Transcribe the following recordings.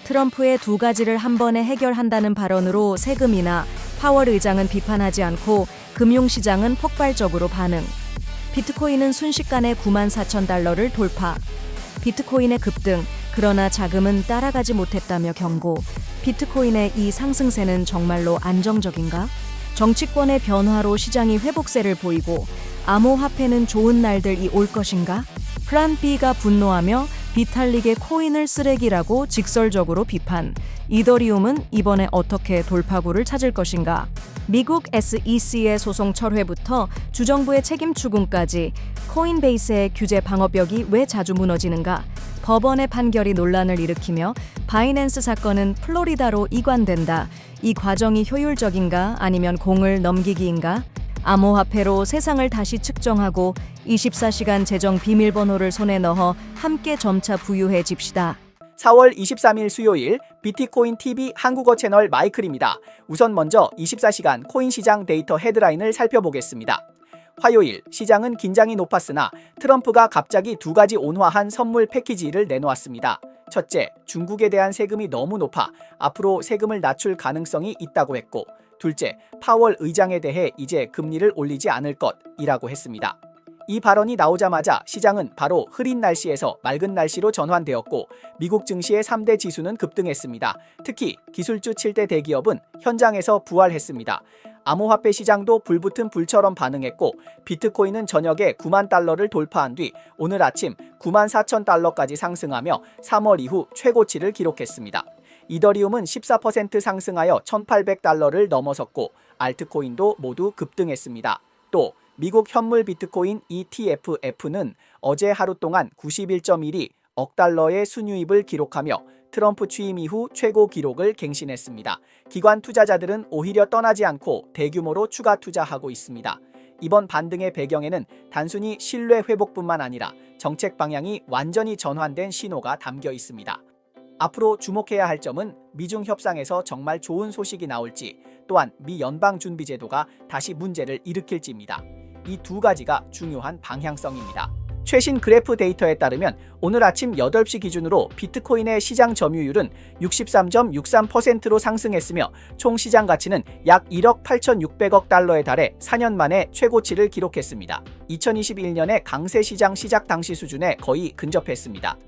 트럼프의 두 가지를 한 번에 해결한다는 발언으로 세금이나 파월 의장은 비판하지 않고 금융시장은 폭발적으로 반응. 비트코인은 순식간에 94,000달러를 돌파. 비트코인의 급등, 그러나 자금은 따라가지 못했다며 경고. 비트코인의 이 상승세는 정말로 안정적인가? 정치권의 변화로 시장이 회복세를 보이고 암호화폐는 좋은 날들이 올 것인가? 플랜 B가 분노하며 비탈릭의 코인을 쓰레기라고 직설적으로 비판. 이더리움은 이번에 어떻게 돌파구를 찾을 것인가? 미국 SEC의 소송 철회부터 주정부의 책임 추궁까지 코인베이스의 규제 방어벽이 왜 자주 무너지는가? 법원의 판결이 논란을 일으키며 바이낸스 사건은 플로리다로 이관된다. 이 과정이 효율적인가 아니면 공을 넘기기인가? 암호화폐로 세상을 다시 측정하고 24시간 재정 비밀번호를 손에 넣어 함께 점차 부유해집시다. 4월 23일 수요일 비트코인 TV 한국어 채널 마이클입니다. 우선 먼저 24시간 코인 시장 데이터 헤드라인을 살펴보겠습니다. 화요일 시장은 긴장이 높았으나 트럼프가 갑자기 두 가지 온화한 선물 패키지를 내놓았습니다. 첫째, 중국에 대한 세금이 너무 높아 앞으로 세금을 낮출 가능성이 있다고 했고, 둘째, 파월 의장에 대해 이제 금리를 올리지 않을 것이라고 했습니다. 이 발언이 나오자마자 시장은 바로 흐린 날씨에서 맑은 날씨로 전환되었고 미국 증시의 3대 지수는 급등했습니다. 특히 기술주 7대 대기업은 현장에서 부활했습니다. 암호화폐 시장도 불붙은 불처럼 반응했고 비트코인은 저녁에 9만 달러를 돌파한 뒤 오늘 아침 94,000달러까지 상승하며 3월 이후 최고치를 기록했습니다. 이더리움은 14% 상승하여 1,800달러를 넘어섰고 알트코인도 모두 급등했습니다. 또 미국 현물 비트코인 ETF는 어제 하루 동안 91.1억 달러의 순유입을 기록하며 트럼프 취임 이후 최고 기록을 갱신했습니다. 기관 투자자들은 오히려 떠나지 않고 대규모로 추가 투자하고 있습니다. 이번 반등의 배경에는 단순히 신뢰 회복뿐만 아니라 정책 방향이 완전히 전환된 신호가 담겨 있습니다. 앞으로 주목해야 할 점은 미중 협상에서 정말 좋은 소식이 나올지, 또한 미 연방준비제도가 다시 문제를 일으킬지입니다. 이 두 가지가 중요한 방향성입니다. 최신 그래프 데이터에 따르면 오늘 아침 8시 기준으로 비트코인의 시장 점유율은 63.63%로 상승했으며 총 시장 가치는 약 1억 8,600억 달러에 달해 4년 만에 최고치를 기록했습니다. 2021년의 강세 시장 시작 당시 수준에 거의 근접했습니다.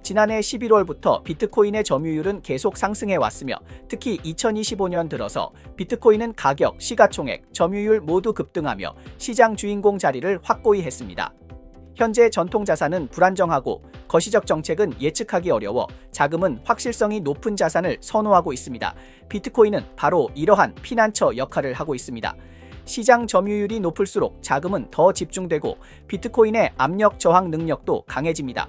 지난해 11월부터 비트코인의 점유율은 계속 상승해 왔으며 특히 2025년 들어서 비트코인은 가격, 시가총액, 점유율 모두 급등하며 시장 주인공 자리를 확고히 했습니다. 현재 전통자산은 불안정하고 거시적 정책은 예측하기 어려워 자금은 확실성이 높은 자산을 선호하고 있습니다. 비트코인은 바로 이러한 피난처 역할을 하고 있습니다. 시장 점유율이 높을수록 자금은 더 집중되고 비트코인의 압력 저항 능력도 강해집니다.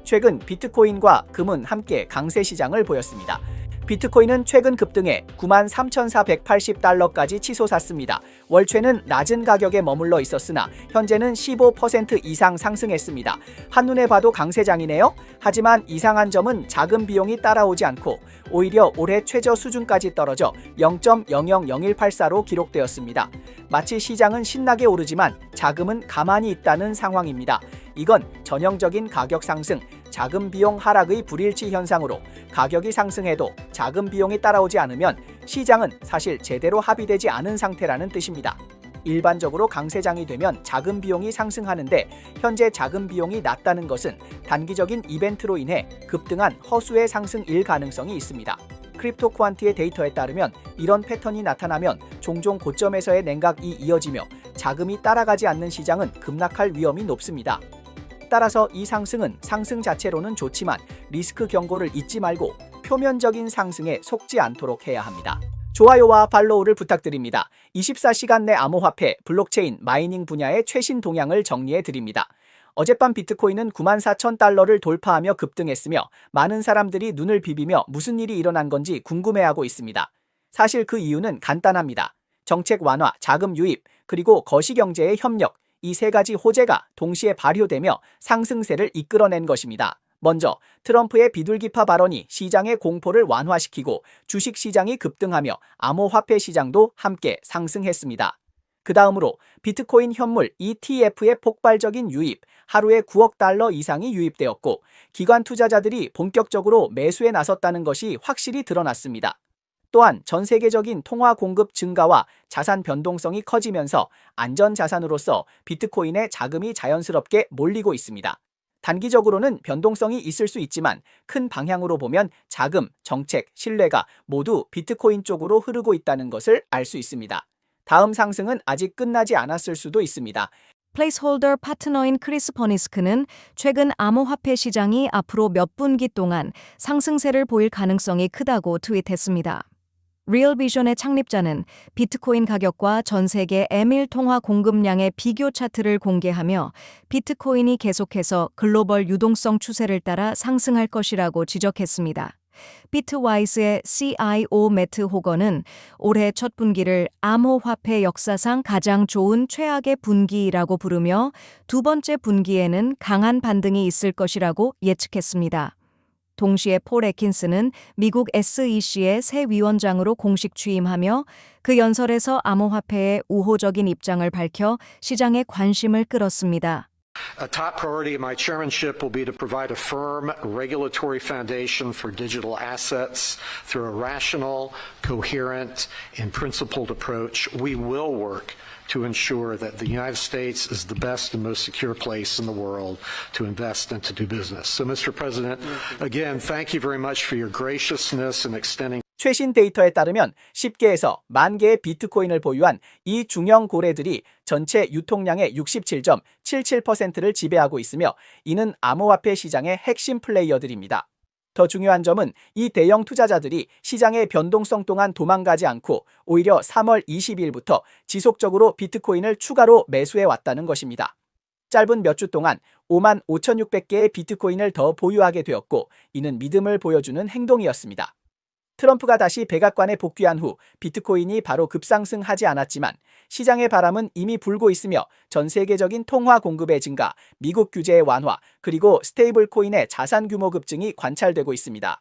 최근 비트코인과 금은 함께 강세 시장을 보였습니다. 비트코인은 최근 급등해 93,480달러까지 치솟았습니다. 월초에는 낮은 가격에 머물러 있었으나 현재는 15% 이상 상승했습니다. 한눈에 봐도 강세장이네요. 하지만 이상한 점은 자금 비용이 따라오지 않고 오히려 올해 최저 수준까지 떨어져 0.000184로 기록되었습니다. 마치 시장은 신나게 오르지만 자금은 가만히 있다는 상황입니다. 이건 전형적인 가격 상승, 자금 비용 하락의 불일치 현상으로 가격이 상승해도 자금 비용이 따라오지 않으면 시장은 사실 제대로 합의되지 않은 상태라는 뜻입니다. 일반적으로 강세장이 되면 자금 비용이 상승하는데 현재 자금 비용이 낮다는 것은 단기적인 이벤트로 인해 급등한 허수의 상승일 가능성이 있습니다. 크립토 쿠안트의 데이터에 따르면 이런 패턴이 나타나면 종종 고점에서의 냉각이 이어지며 자금이 따라가지 않는 시장은 급락할 위험이 높습니다. 따라서 이 상승은 상승 자체로는 좋지만 리스크 경고를 잊지 말고 표면적인 상승에 속지 않도록 해야 합니다. 좋아요와 팔로우를 부탁드립니다. 24시간 내 암호화폐, 블록체인, 마이닝 분야의 최신 동향을 정리해 드립니다. 어젯밤 비트코인은 94,000달러를 돌파하며 급등했으며 많은 사람들이 눈을 비비며 무슨 일이 일어난 건지 궁금해하고 있습니다. 사실 그 이유는 간단합니다. 정책 완화, 자금 유입, 그리고 거시경제의 협력, 이 세 가지 호재가 동시에 발효되며 상승세를 이끌어낸 것입니다. 먼저 트럼프의 비둘기파 발언이 시장의 공포를 완화시키고 주식시장이 급등하며 암호화폐 시장도 함께 상승했습니다. 그 다음으로 비트코인 현물 ETF의 폭발적인 유입, 하루에 9억 달러 이상이 유입되었고 기관 투자자들이 본격적으로 매수에 나섰다는 것이 확실히 드러났습니다. 또한 전 세계적인 통화 공급 증가와 자산 변동성이 커지면서 안전자산으로서 비트코인에 자금이 자연스럽게 몰리고 있습니다. 단기적으로는 변동성이 있을 수 있지만 큰 방향으로 보면 자금, 정책, 신뢰가 모두 비트코인 쪽으로 흐르고 있다는 것을 알 수 있습니다. 다음 상승은 아직 끝나지 않았을 수도 있습니다. 플레이스홀더 파트너인 크리스 퍼니스크는 최근 암호화폐 시장이 앞으로 몇 분기 동안 상승세를 보일 가능성이 크다고 트윗했습니다. 리얼비전의 창립자는 비트코인 가격과 전 세계 M1 통화 공급량의 비교 차트를 공개하며 비트코인이 계속해서 글로벌 유동성 추세를 따라 상승할 것이라고 지적했습니다. 비트와이즈의 CIO 매트 호건은 올해 첫 분기를 암호화폐 역사상 가장 좋은 최악의 분기라고 부르며 두 번째 분기에는 강한 반등이 있을 것이라고 예측했습니다. 동시에 폴 애킨스는 미국 SEC의 새 위원장으로 공식 취임하며 그 연설에서 암호화폐의 우호적인 입장을 밝혀 시장의 관심을 끌었습니다. A top priority of my chairmanship will be to provide a firm regulatory foundation for digital assets through a rational, coherent, and principled approach. We will work to ensure that the United States is the best and most secure place in the world to invest and to do business. So, Mr. President, again, thank you very much for your graciousness in extending. 최신 데이터에 따르면 10개에서 10,000개의 비트코인을 보유한 이 중형 고래들이 전체 유통량의 67.77%를 지배하고 있으며 이는 암호화폐 시장의 핵심 플레이어들입니다. 더 중요한 점은 이 대형 투자자들이 시장의 변동성 동안 도망가지 않고 오히려 3월 20일부터 지속적으로 비트코인을 추가로 매수해 왔다는 것입니다. 짧은 몇 주 동안 55,600개의 비트코인을 더 보유하게 되었고 이는 믿음을 보여주는 행동이었습니다. 트럼프가 다시 백악관에 복귀한 후 비트코인이 바로 급상승하지 않았지만 시장의 바람은 이미 불고 있으며 전 세계적인 통화 공급의 증가, 미국 규제의 완화, 그리고 스테이블 코인의 자산 규모 급증이 관찰되고 있습니다.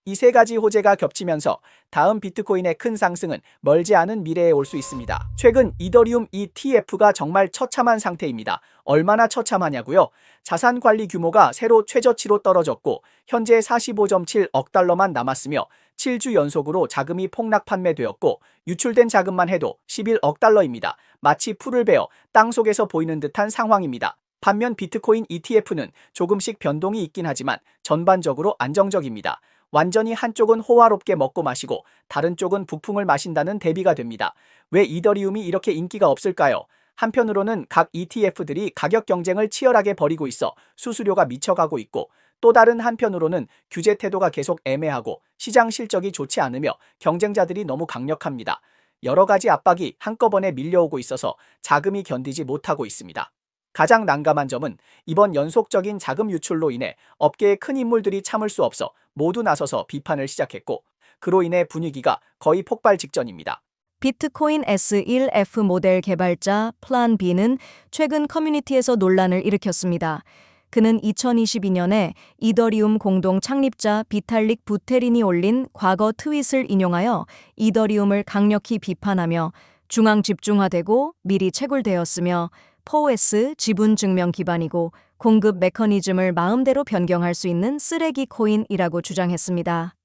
이 세 가지 호재가 겹치면서 다음 비트코인의 큰 상승은 멀지 않은 미래에 올 수 있습니다. 최근 이더리움 ETF가 정말 처참한 상태입니다. 얼마나 처참하냐고요? 자산 관리 규모가 새로 최저치로 떨어졌고 현재 45.7억 달러만 남았으며 7주 연속으로 자금이 폭락 판매되었고 유출된 자금만 해도 11억 달러입니다. 마치 풀을 베어 땅 속에서 보이는 듯한 상황입니다. 반면 비트코인 ETF는 조금씩 변동이 있긴 하지만 전반적으로 안정적입니다. 완전히 한쪽은 호화롭게 먹고 마시고 다른 쪽은 북풍을 마신다는 대비가 됩니다. 왜 이더리움이 이렇게 인기가 없을까요? 한편으로는 각 ETF들이 가격 경쟁을 치열하게 벌이고 있어 수수료가 미쳐가고 있고 또 다른 한편으로는 규제 태도가 계속 애매하고 시장 실적이 좋지 않으며 경쟁자들이 너무 강력합니다. 여러 가지 압박이 한꺼번에 밀려오고 있어서 자금이 견디지 못하고 있습니다. 가장 난감한 점은 이번 연속적인 자금 유출로 인해 업계의 큰 인물들이 참을 수 없어 모두 나서서 비판을 시작했고 그로 인해 분위기가 거의 폭발 직전입니다. 비트코인 S1F 모델 개발자 플랜 B는 최근 커뮤니티에서 논란을 일으켰습니다. 그는 2022년에 이더리움 공동 창립자 비탈릭 부테린이 올린 과거 트윗을 인용하여 이더리움을 강력히 비판하며 중앙 집중화되고 미리 채굴되었으며 POS 지분 증명 기반이고 공급 메커니즘을 마음대로 변경할 수 있는 쓰레기 코인이라고 주장했습니다.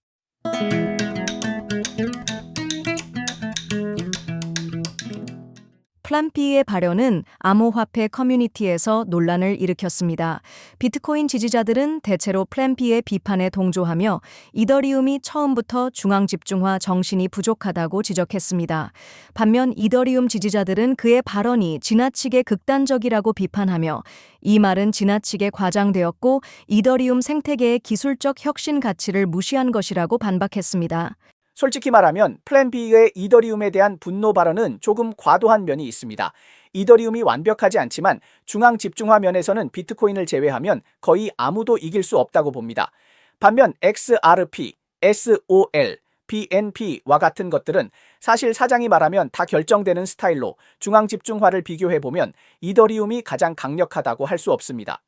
플랜 B의 발언은 암호화폐 커뮤니티에서 논란을 일으켰습니다. 비트코인 지지자들은 대체로 플랜 B의 비판에 동조하며 이더리움이 처음부터 중앙 집중화 정신이 부족하다고 지적했습니다. 반면 이더리움 지지자들은 그의 발언이 지나치게 극단적이라고 비판하며 이 말은 지나치게 과장되었고 이더리움 생태계의 기술적 혁신 가치를 무시한 것이라고 반박했습니다. 솔직히 말하면 플랜 B의 이더리움에 대한 분노 발언은 조금 과도한 면이 있습니다. 이더리움이 완벽하지 않지만 중앙 집중화 면에서는 비트코인을 제외하면 거의 아무도 이길 수 없다고 봅니다. 반면 XRP, SOL, BNP와 같은 것들은 사실 사장이 말하면 다 결정되는 스타일로 중앙 집중화를 비교해보면 이더리움이 가장 강력하다고 할 수 없습니다.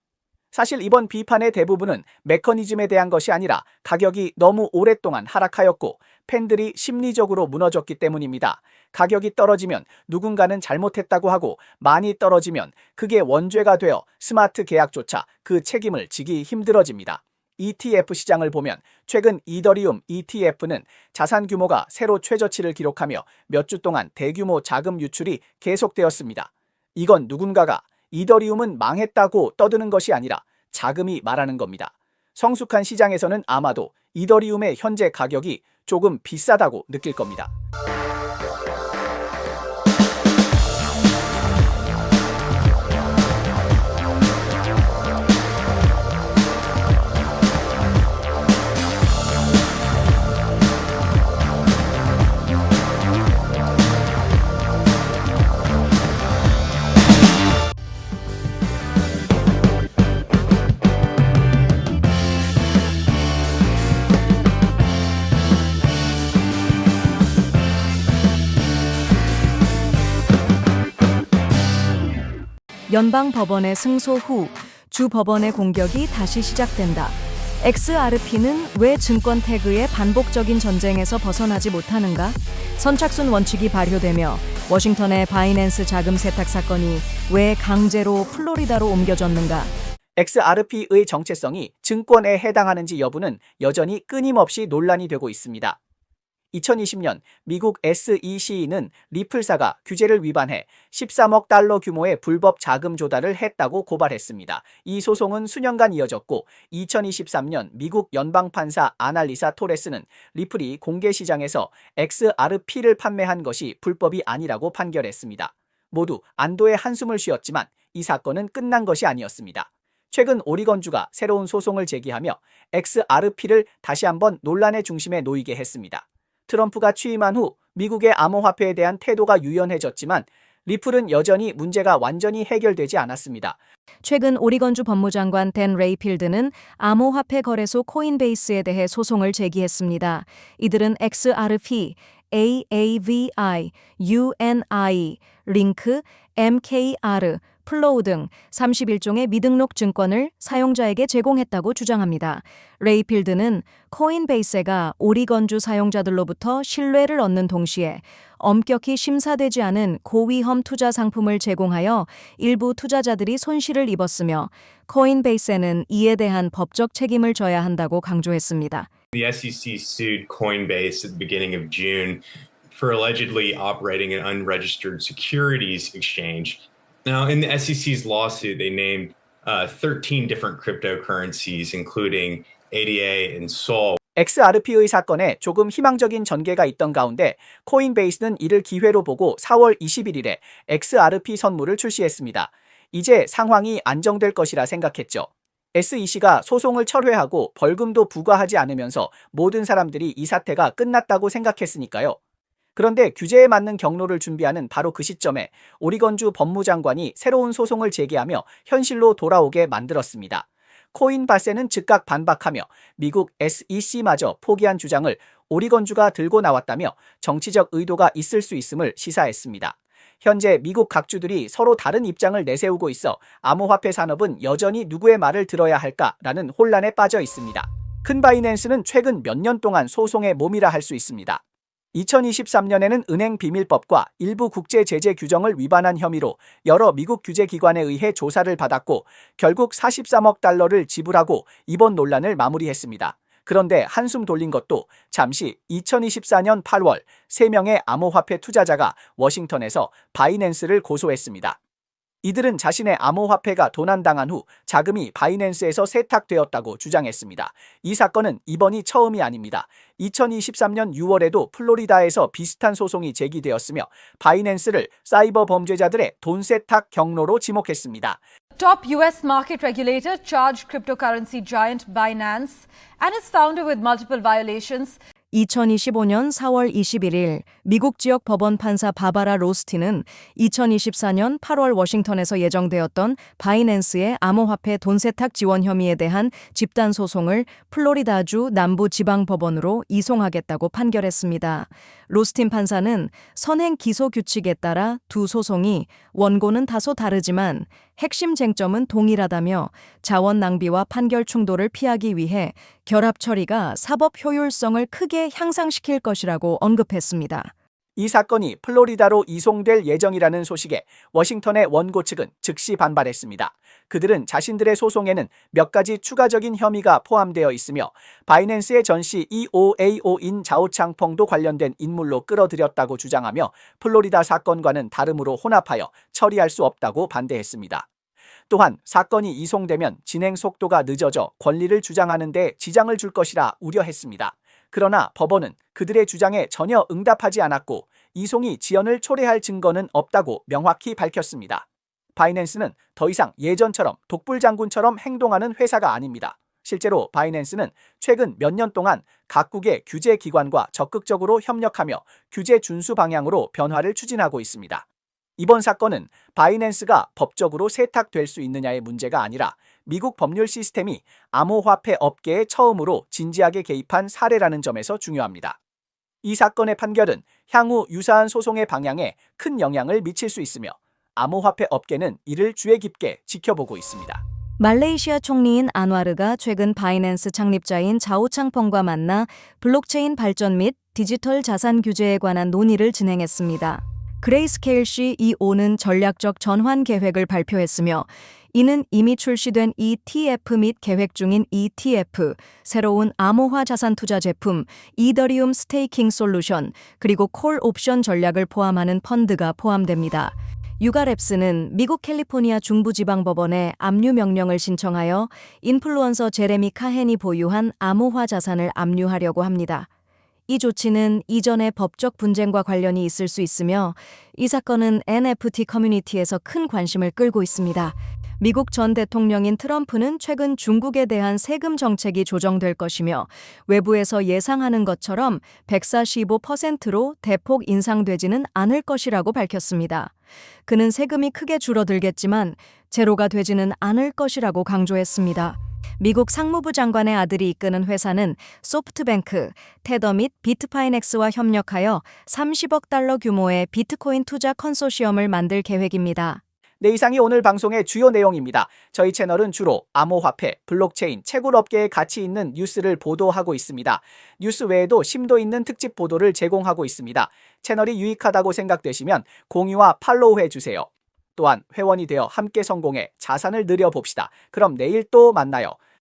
사실 이번 비판의 대부분은 메커니즘에 대한 것이 아니라 가격이 너무 오랫동안 하락하였고 팬들이 심리적으로 무너졌기 때문입니다. 가격이 떨어지면 누군가는 잘못했다고 하고 많이 떨어지면 그게 원죄가 되어 스마트 계약조차 그 책임을 지기 힘들어집니다. ETF 시장을 보면 최근 이더리움 ETF는 자산 규모가 새로 최저치를 기록하며 몇 주 동안 대규모 자금 유출이 계속되었습니다. 이건 누군가가 이더리움은 망했다고 떠드는 것이 아니라 자금이 말하는 겁니다. 성숙한 시장에서는 아마도 이더리움의 현재 가격이 조금 비싸다고 느낄 겁니다. 연방법원의 승소 후 주 법원의 공격이 다시 시작된다. XRP는 왜 증권 태그의 반복적인 전쟁에서 벗어나지 못하는가? 선착순 원칙이 발효되며 워싱턴의 바이낸스 자금 세탁 사건이 왜 강제로 플로리다로 옮겨졌는가? XRP의 정체성이 증권에 해당하는지 여부는 여전히 끊임없이 논란이 되고 있습니다. 2020년 미국 SEC는 리플사가 규제를 위반해 13억 달러 규모의 불법 자금 조달을 했다고 고발했습니다. 이 소송은 수년간 이어졌고 2023년 미국 연방판사 아날리사 토레스는 리플이 공개 시장에서 XRP를 판매한 것이 불법이 아니라고 판결했습니다. 모두 안도의 한숨을 쉬었지만 이 사건은 끝난 것이 아니었습니다. 최근 오리건주가 새로운 소송을 제기하며 XRP를 다시 한번 논란의 중심에 놓이게 했습니다. 트럼프가 취임한 후 미국의 암호화폐에 대한 태도가 유연해졌지만 리플은 여전히 문제가 완전히 해결되지 않았습니다. 최근 오리건주 법무장관 댄 레이필드는 암호화폐 거래소 코인베이스에 대해 소송을 제기했습니다. 이들은 XRP, AAVI, UNI, 링크, MKR, 플로우 등 31종의 미등록 증권을 사용자에게 제공했다고 주장합니다. 레이필드는 코인베이스가 오리건주 사용자들로부터 신뢰를 얻는 동시에 엄격히 심사되지 않은 고위험 투자 상품을 제공하여 일부 투자자들이 손실을 입었으며 코인베이스는 이에 대한 법적 책임을 져야 한다고 강조했습니다. The SEC sued Coinbase at the beginning of June for allegedly operating an unregistered securities exchange. Now, in the SEC's lawsuit, they named 13 different cryptocurrencies, including ADA and SOL. XRP의 사건에 조금 희망적인 전개가 있던 가운데 코인베이스는 이를 기회로 보고 4월 21일에 XRP 선물을 출시했습니다. 이제 상황이 안정될 것이라 생각했죠. SEC가 소송을 철회하고 벌금도 부과하지 않으면서 모든 사람들이 이 사태가 끝났다고 생각했으니까요. 그런데 규제에 맞는 경로를 준비하는 바로 그 시점에 오리건주 법무장관이 새로운 소송을 제기하며 현실로 돌아오게 만들었습니다. 코인바세는 즉각 반박하며 미국 SEC마저 포기한 주장을 오리건주가 들고 나왔다며 정치적 의도가 있을 수 있음을 시사했습니다. 현재 미국 각주들이 서로 다른 입장을 내세우고 있어 암호화폐 산업은 여전히 누구의 말을 들어야 할까라는 혼란에 빠져 있습니다. 큰 바이낸스는 최근 몇 년 동안 소송의 몸이라 할 수 있습니다. 2023년에는 은행 비밀법과 일부 국제 제재 규정을 위반한 혐의로 여러 미국 규제기관에 의해 조사를 받았고 결국 43억 달러를 지불하고 이번 논란을 마무리했습니다. 그런데 한숨 돌린 것도 잠시 2024년 8월 3명의 암호화폐 투자자가 워싱턴에서 바이낸스를 고소했습니다. 이들은 자신의 암호화폐가 도난당한 후 자금이 바이낸스에서 세탁되었다고 주장했습니다. 이 사건은 이번이 처음이 아닙니다. 2023년 6월에도 플로리다에서 비슷한 소송이 제기되었으며 바이낸스를 사이버 범죄자들의 돈 세탁 경로로 지목했습니다. Top US market regulator charged cryptocurrency giant Binance and its founder with multiple violations. 2025년 4월 21일 미국 지역 법원 판사 바바라 로스틴은 2024년 8월 워싱턴에서 예정되었던 바이낸스의 암호화폐 돈세탁 지원 혐의에 대한 집단 소송을 플로리다주 남부지방법원으로 이송하겠다고 판결했습니다. 로스틴 판사는 선행 기소 규칙에 따라 두 소송이 원고는 다소 다르지만 핵심 쟁점은 동일하다며 자원 낭비와 판결 충돌을 피하기 위해 결합 처리가 사법 효율성을 크게 향상시킬 것이라고 언급했습니다. 이 사건이 플로리다로 이송될 예정이라는 소식에 워싱턴의 원고 측은 즉시 반발했습니다. 그들은 자신들의 소송에는 몇 가지 추가적인 혐의가 포함되어 있으며 바이낸스의 전시 EOAO인 자오창펑도 관련된 인물로 끌어들였다고 주장하며 플로리다 사건과는 다름으로 혼합하여 처리할 수 없다고 반대했습니다. 또한 사건이 이송되면 진행 속도가 늦어져 권리를 주장하는 데 지장을 줄 것이라 우려했습니다. 그러나 법원은 그들의 주장에 전혀 응답하지 않았고 이송이 지연을 초래할 증거는 없다고 명확히 밝혔습니다. 바이낸스는 더 이상 예전처럼 독불장군처럼 행동하는 회사가 아닙니다. 실제로 바이낸스는 최근 몇 년 동안 각국의 규제 기관과 적극적으로 협력하며 규제 준수 방향으로 변화를 추진하고 있습니다. 이번 사건은 바이낸스가 법적으로 세탁될 수 있느냐의 문제가 아니라 미국 법률 시스템이 암호화폐 업계에 처음으로 진지하게 개입한 사례라는 점에서 중요합니다. 이 사건의 판결은 향후 유사한 소송의 방향에 큰 영향을 미칠 수 있으며 암호화폐 업계는 이를 주의 깊게 지켜보고 있습니다. 말레이시아 총리인 안와르가 최근 바이낸스 창립자인 자오창펑과 만나 블록체인 발전 및 디지털 자산 규제에 관한 논의를 진행했습니다. 그레이스케일 CEO는 전략적 전환 계획을 발표했으며 이는 이미 출시된 ETF 및 계획 중인 ETF, 새로운 암호화 자산 투자 제품, 이더리움 스테이킹 솔루션, 그리고 콜 옵션 전략을 포함하는 펀드가 포함됩니다. 유가랩스는 미국 캘리포니아 중부지방법원에 압류 명령을 신청하여 인플루언서 제레미 카헨이 보유한 암호화 자산을 압류하려고 합니다. 이 조치는 이전의 법적 분쟁과 관련이 있을 수 있으며 이 사건은 NFT 커뮤니티에서 큰 관심을 끌고 있습니다. 미국 전 대통령인 트럼프는 최근 중국에 대한 세금 정책이 조정될 것이며 외부에서 예상하는 것처럼 145%로 대폭 인상되지는 않을 것이라고 밝혔습니다. 그는 세금이 크게 줄어들겠지만 제로가 되지는 않을 것이라고 강조했습니다. 미국 상무부 장관의 아들이 이끄는 회사는 소프트뱅크, 테더 및 비트파이넥스와 협력하여 30억 달러 규모의 비트코인 투자 컨소시엄을 만들 계획입니다. 네, 이상이 오늘 방송의 주요 내용입니다. 저희 채널은 주로 암호화폐, 블록체인, 채굴업계에 가치 있는 뉴스를 보도하고 있습니다. 뉴스 외에도 심도 있는 특집 보도를 제공하고 있습니다. 채널이 유익하다고 생각되시면 공유와 팔로우 해주세요. 또한 회원이 되어 함께 성공해 자산을 늘려봅시다. 그럼 내일 또 만나요.